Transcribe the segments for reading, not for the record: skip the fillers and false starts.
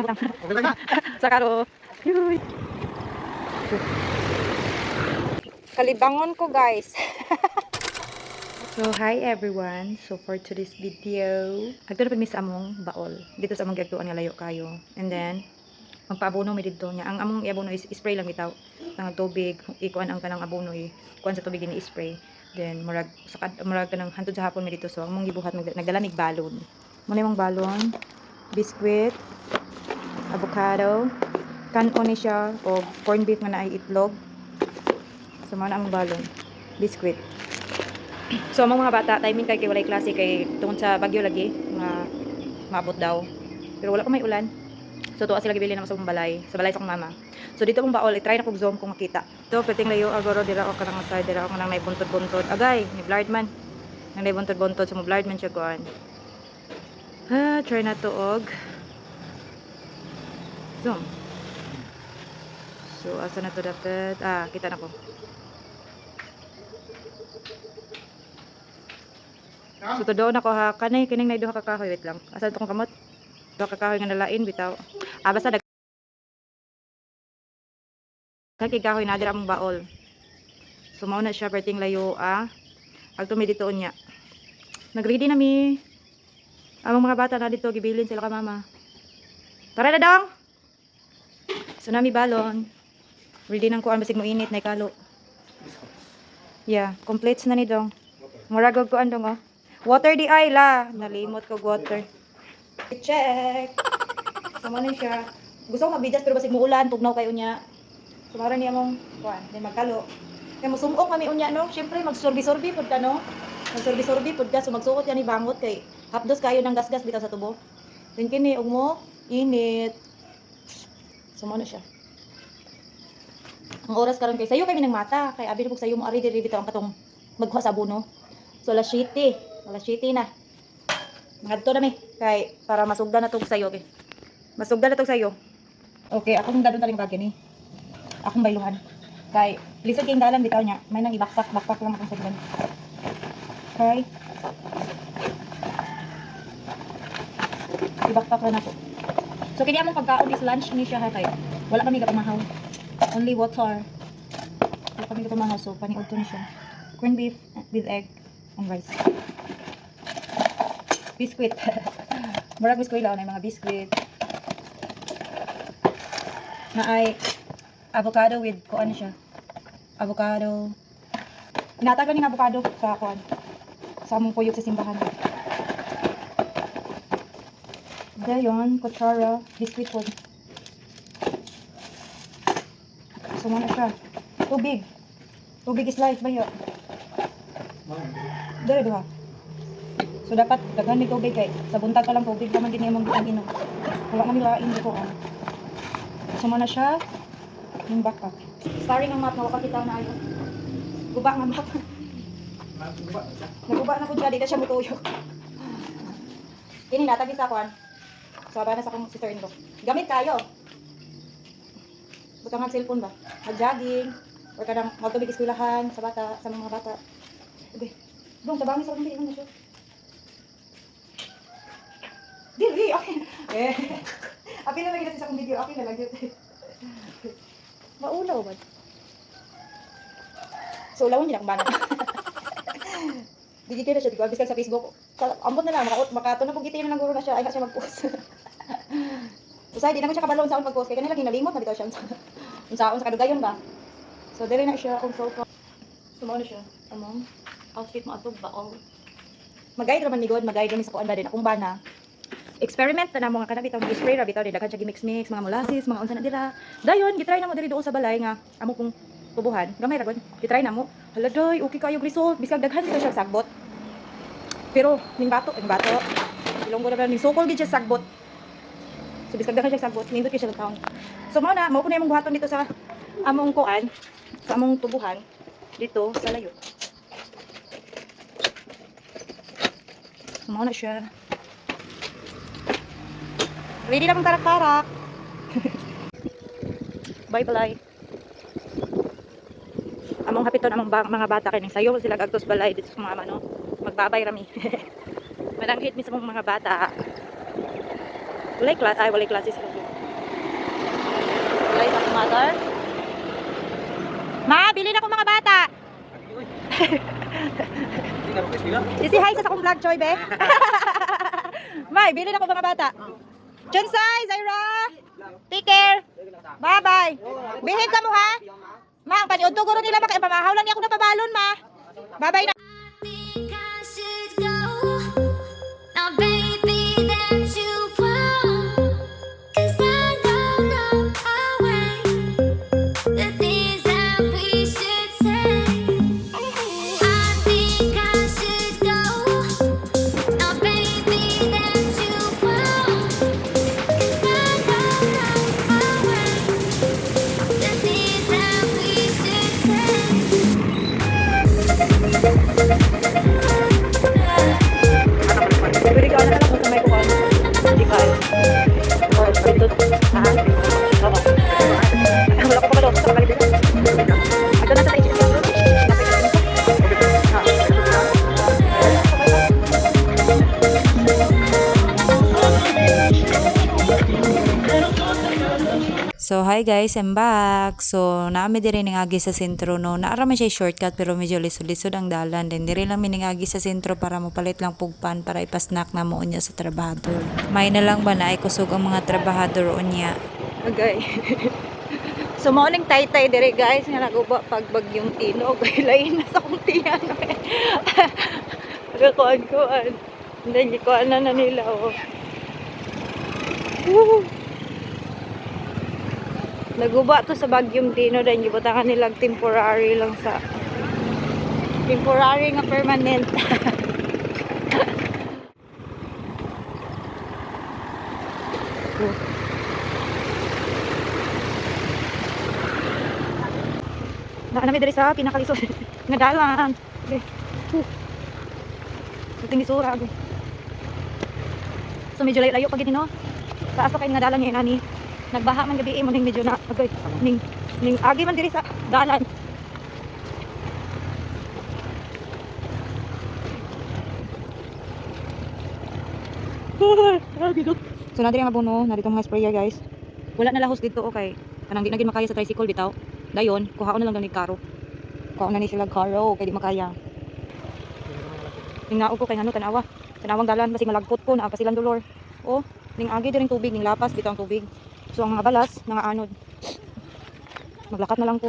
butang. Sa karo. Kalibangon ko guys. So, hi everyone. So, for today's video, agto na pag-miss among baol. Dito sa among gagtuan nga layo kayo. And then, magpaabono mi dito niya. Ang among iabono is spray lang bitaw. Ang tubig, ikuan ang kanang abono kuan sa tubig ni spray. Then, murag kanang hantod sa hapon mi dito. So, among gibuhat nagdala mig balon. Muna yung balon, biscuit, avocado, kanon ni siya o corned beef nga naay itlog. So, muna ang balon, biscuit. So, ang mga bata, timing kay walay klase kay tungkol sa bagyo lagi, maabot daw. Pero wala pa may ulan. So, tuwa sila gibili na sa balay sa akong mama. So, dito mong baol, i-try na kong zoom kung makita. Ito, piting layo, agoro, dira ako kanang side, dira ako kanang naibuntod-buntod. Agay, ni blurred man. Nang naibuntod-buntod, so mo blurred man siya kuan. Try na to og zoom. So, asa na to dapat? Kita na ko. So, to doon ako ha. Kanay, kining na duha ka kahoy. Wait lang. Asa itong kamot? Duha ka kahoy nga nalain, bitaw. Basta kay kahoy na dira mong baol. So, mao na siya, perting layo, agto may dito niya. Nag-ready na mi. Ang mga bata na dito, gibilin sila ka mama. Tara na dong! So, nami balon. Ready nang kuan, basig mo init na ikalo. Yeah, complete na ni dong. Muragog kuan dong, oh. Water di ay la. Nalimot ko water. Check. Sama na siya. Gusto ko mabidas pero basig mo ulan, tugnaw kayo niya. Sumara niya mong kuan, then magkalo. Kaya mo sumok kami unya no. Syempre magsorbi-sorbi pud ka no. Magsorbi-sorbi pud ka so magsukot yan ni bangot kay hapdos kayo ng gasgas bitaw sa tubo. Then kini ug mo init. Sama na siya. Ang oras karon kay sayo kami ng mata kay abi pug sayo mo ari diri bitaw ang katong magkuha sa abono. So alas 7 na. Ngadto na mi kay para masugdan na tog sayo kay. Masugdan na tog sayo. Okay, akong dadon taling bagay ni. Akong bayluhan. Kay lisod kay dalan bitaw niya. May nang ibakpak lang akong sagdan. Okay. Ibakpak lang ako. So kini among pagkaon is lunch ni siya ha kay wala kami gapamahaw. Only water. Wala kami gapamahaw so paniud to ni siya. Corned beef with egg and rice. Biscuit. Murag biscuit lang na mga biscuit. Na ay avocado with kuan siya. Avocado. Inatagan ng avocado sa kuan. Sa among puyog sa simbahan. Dayon, kutsara, biscuit po. So, muna siya. Tubig. Tubig is life ba yun? Dari diba? So, dapat daghan ni tubig kay sa buntag ka lang tubig naman din yung mga inom. Wala kami lain dito. So, muna siya. Yung backpack. Starring ang map, makapakita na ayo. Guba nga map. Naguba na ko dyan, dito siya mutuyok. Ini natagi sa kwan. Sabi na sa akong sister-in-law. Gamit kayo. Butang ang cellphone ba? Mag-jogging. Or kadang magtubig eskwelahan sa bata, sa mga bata. Okay. Dong, tabangin sa akong hindi na siya. Dili, okay. Eh. Apin na lagi natin sa akong video. Okay na lang dito. Maulaw ba? So, ulawin niya akong bana. Digigil na siya. Digwabis ka sa Facebook. Ambot na lang. Makato na kung gitin na lang guro na siya. Ay, siya mag-post. Usay, di naman siya kabalon sa akong mag-post. Kaya kanila ginalimot na bitaw siya. Sa kadugayon ba? So, dili na siya akong sofa. Sumaw na siya. Among outfit mo atog baol. Mag-guide naman ni God. Mag-guide naman sa kuan ba din. Akong bana. Experiment na mga kanang bitaw spray ra bitaw daghan siya gi-mix mga molasses mga unsa na dira dayon gitry na mo diri doon sa balay nga amo kong tubuhan gamay ra gud gitry na mo hala doy okay kayo result biskag daghan dito siya sagbot pero ning bato ilong ko na ning sukol gid siya sagbot so biskag daghan siya sagbot nindot siya taon so mao ko na imong buhaton dito sa among kuan sa among tubuhan dito sa layo so mao na siya. Ready na mong tarak-tarak. Bye-bye. Among hapiton among mga bata kay ning sayo sila agtos balay dito sa mga magbabay rami. Mananghit mi sa mga bata. Walay klase sila. Walay sa mother. Ma, bilhin ako mga bata. Isi hi sa akong vlog, Choy, be. May, bilhin ako mga bata. Chonsai, Zaira. Take care. Bye-bye. Behave ka mo, ha? Ma, ang paniod to, guro nila baka pamahaw lang niya ako na pabalon, ma. Bye-bye na. Think I should go. Now, baby, that you won't. 'Cause I don't know a way. The things that we should say. I think I should go. Now, baby, that you won't. 'Cause I don't know a way. The things that we should say. Pwede ka na lang kung sa may kuhan. Hindi ka. Or, dito. Ha? Oo. Wala ko pa malo. Sa kalit dito. Ito na sa tayo. So hi guys, I'm back. So naami diri ning agi sa sentro no. Naara man siya shortcut pero medyo lisod-lisod ang dalan. Then diri lang miningagi sa sentro para mapalit lang pugpan para ipasnack na mo unya sa trabahador. May na lang ba na ay kusog ang mga trabahador unya. Okay. So morning tay-tay diri guys nga naguba pag bagyong tinog. Lain na sa kong tiyan. Kuan. Then gikuan na nila oh. Woo! Naguba to sa bagyong Tino dahil gibutangan nilang temporary lang sa temporary nga permanent. Naanami diri sa pinakalisod nga dalan. So tinisura ako. So medyo layo-layo pag no. Taas pa kay nga dalan ni nani. Nagbaha man gabi mo ning medyo na agay ning agi man diri sa dalan. So na diri ang abono, na dito mga sprayer guys. Wala na lahos dito okay. Kanang di na gid makaya sa tricycle bitaw. Dayon, kuhaon na lang ni karo. Kuhaon na ni sila karo kay di makaya. Tingnaog ko kay ngano tanawa. Tanawang dalan basig malagpot ko na pa silang dolor. Oh, ning agi diring tubig ning lapas bitaw ang tubig. So ang mga balas, mga anod. Maglakat na lang ko.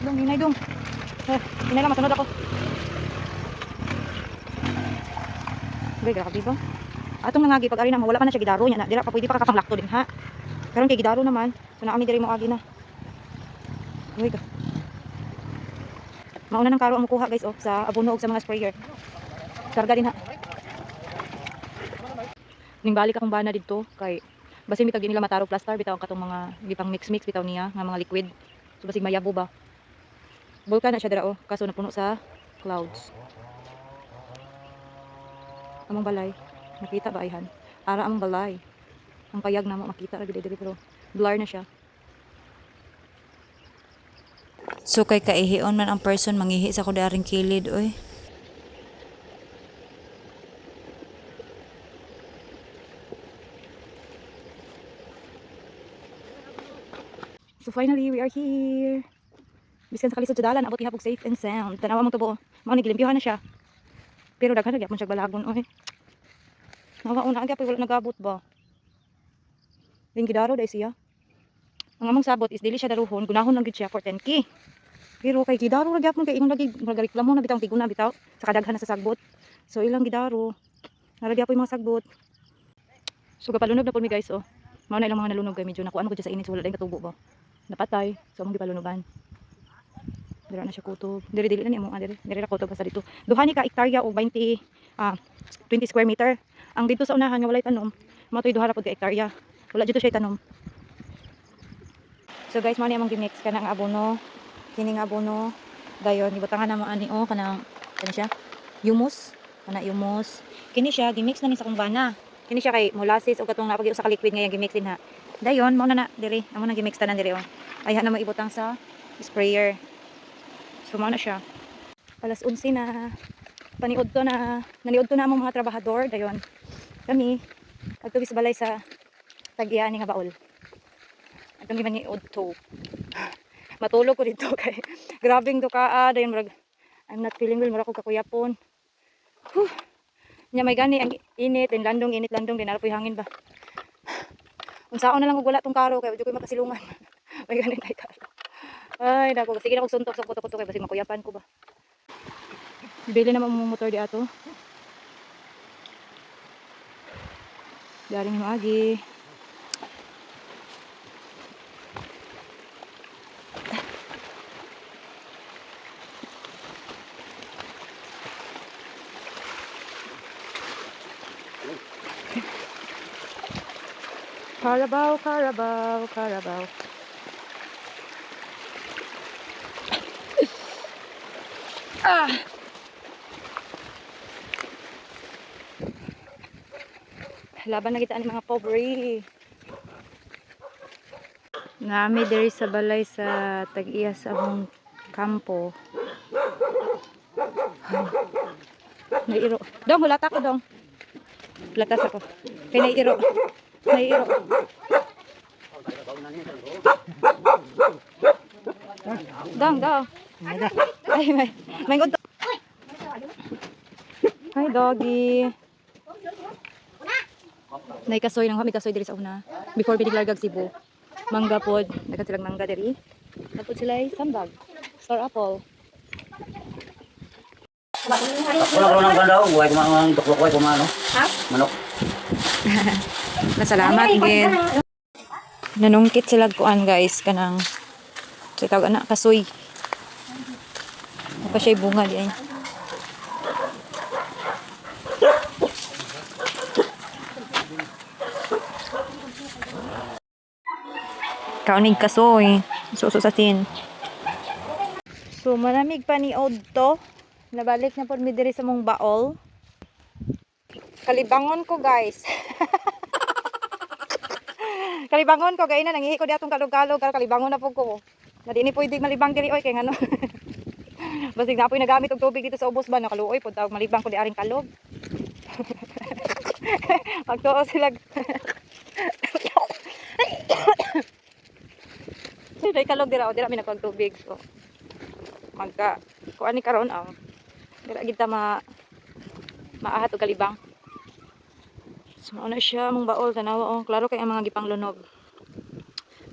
Dong, hinay dong. Hinay lang, masunod ako. Okay, grabe ba? Atong nangagi pag ari na wala pa na siya gidaro nya na. Dira pa pwede pa kapanglakto din ha. Karon kay gidaro naman. So naami diri mo agi na. Uy ka. Mauna ng karo ang mukuha guys oh sa abono og sa mga sprayer. Karga din ha. Ning balik akong bana dito kay basin bitag nila matarog plaster bitaw ang katong mga gipang mix bitaw niya nga mga liquid. So basig mayabo ba. Bulkan na siya dira oh kaso napuno sa clouds. Among balay nakita ba ayhan? Ara among balay. Ang payag na mo makita ra gid diri pero blur na siya. So kay kaihion man ang person mangihi sa kudaring kilid oy. So finally, we are here. Biskan sa kalisod sa dalan, abot ihapog safe and sound. Tanawa mong tubo. Mao ni gilimpyuhan na siya. Pero daghan ra gyapon siya balagon oy. Nawa una gyapon wala nagabot ba. Ning gidaro dai siya. Ang among sabot is dili siya daruhon, gunahon lang gid siya for 10k. Pero kay gidaro ra gyapon kay ingon lagi magareklamo na bitang tiguna bitaw sa kadaghan na sa sagbot. So ilang gidaro. Nara gyapon mga sagbot. So kapalunog na pud mi guys oh. Mao na ilang mga nalunog kay medyo nakuan ko sa init so wala dayon katubo ba. Napatay so among gipalunugan. Dira na siya kutob. Diri-dili na ni among diri ra kutob basta dito. Duha ni ka hektarya o 20 square meter. Ang dito sa unahan nga walay tanom, mao toy duha ra pud ka hektarya. Wala dito siya tanom. So guys, mao ni among gimix kana nga abono. Kini nga abono dayon gibutangan na mo ani oh kanang kani siya. Humus, kana humus. Kini siya gimix na ni sa kumbana. Kini siya kay molasses o katong napagi usa ka liquid nga gimix din ha. Dayon mao na diri, amo na gimix tanan diri oh. Ay na mo ibutang sa sprayer. So mao na siya. Alas 11 na. paniod to na naniod to na among mga trabahador dayon. Kami agtubi sa balay sa tag-iya ni nga baol. Atong giman ni udto. Matulog ko dito kay grabing dukaa dayon murag I'm not feeling well murag ko kakuyapon. Nya may gani ang init din landong init landong din arapoy hangin ba. Unsaon na lang og wala tong karo kay udi ko makasilungan. May gani ay karo. Ay dako sige na kog suntok sa kuto-kuto kay basig makuyapan ko ba. Bili naman mo motor di ato. Daring mo agi. Carabao, Carabao, Carabao. Ah! Laban na kita ani mga pobre. Nami diri sa balay sa tag-iya sa among kampo. Nairo. Dong, hulata ko dong. Latas ako. Kay nairo. Nairo. Dong, dong. Ay, may gusto. Hi, doggy. Nay kasoy nang kami kasoy diri sa una. Before biniglargag Cebu. Mangga pod, dagan silang mangga diri. Tapos sila ay sambag. Star apple. Wala ko nang ganda, buhay ko mga tuklok ko ano. Ha? Manok. Nasalamat gid. Nanungkit sila kuan guys kanang sa tawag anak kasoy. Apa siya bunga diyan. Kaunig kasoy. Suso sa tin. So maramig pa ni Odto. Nabalik na po mi diri sa mong baol. Kalibangon ko guys. Kalibangon ko gayna nangihi ko di atong kalog-kalog kalibangon na po ko. Na di ni pwede malibang diri oy kay ngano. Basig na po'y nagamit og tubig dito sa ubos ba nakaluoy pud tawag malibang ko di aring kalog. Pagtuo sila. Dai kalog dira o dira mi nagpag tubig so magka kuan ni karon ang dira gid ta maahat og kalibang. So na siya mong baol tanawa oh klaro kay ang mga gipang lunog.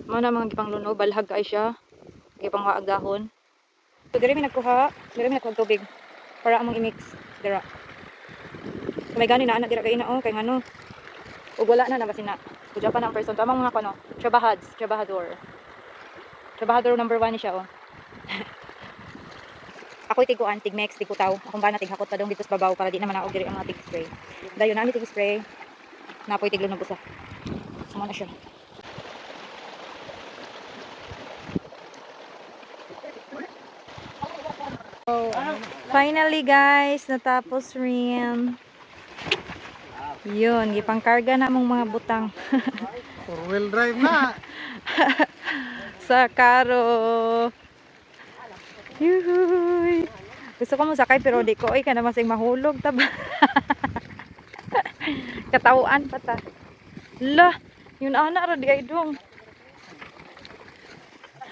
Mao na mga gipang lunog balhag kay siya. Gipang waag dahon. So diri mi nagkuha, diri mi nagkuha tubig para among i-mix dira. So, may gani na anak dira kay ina oh kay ngano. Ug wala na basin na. Kudya pa na ang person tamang mga kano, trabahador. Trabahador number 1 ni siya oh. Ako'y tiguan, tigmex, tigkutaw. Akong ba na tighakot pa dong dito sa babaw para di naman ako diri ang mga tig spray. Dayon na mi tig spray. Napoy tiglunog usa. Sama na siya. Oh, finally guys, natapos rin. Yun, gipangkarga na mong mga butang. 4-wheel drive na. Sa karo. Yuhuy. Gusto ko mo sakay pero di ko. Ay, ka na masing mahulog. Taba. Katawaan pa ta. La, yun anak ra di ay dong.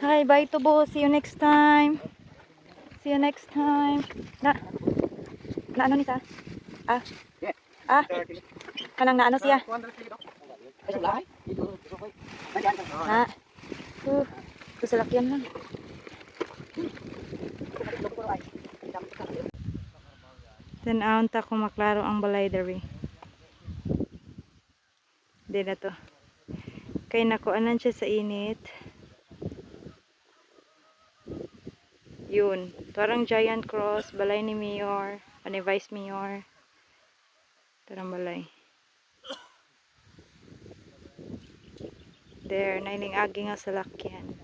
Hi, bye to boss. See you next time. See you next time. Na ano ni sa? Ah. Ah. Kanang na ano siya? Na. Ito sa lakyan lang. Tanawon ta kung maklaro ang balay diri. Di na to. Kay nakuanan siya sa init. Yun. Tarang giant cross. Balay ni Mayor. Ani Vice Mayor. Tarang balay. There. Naining agi nga sa lakyan.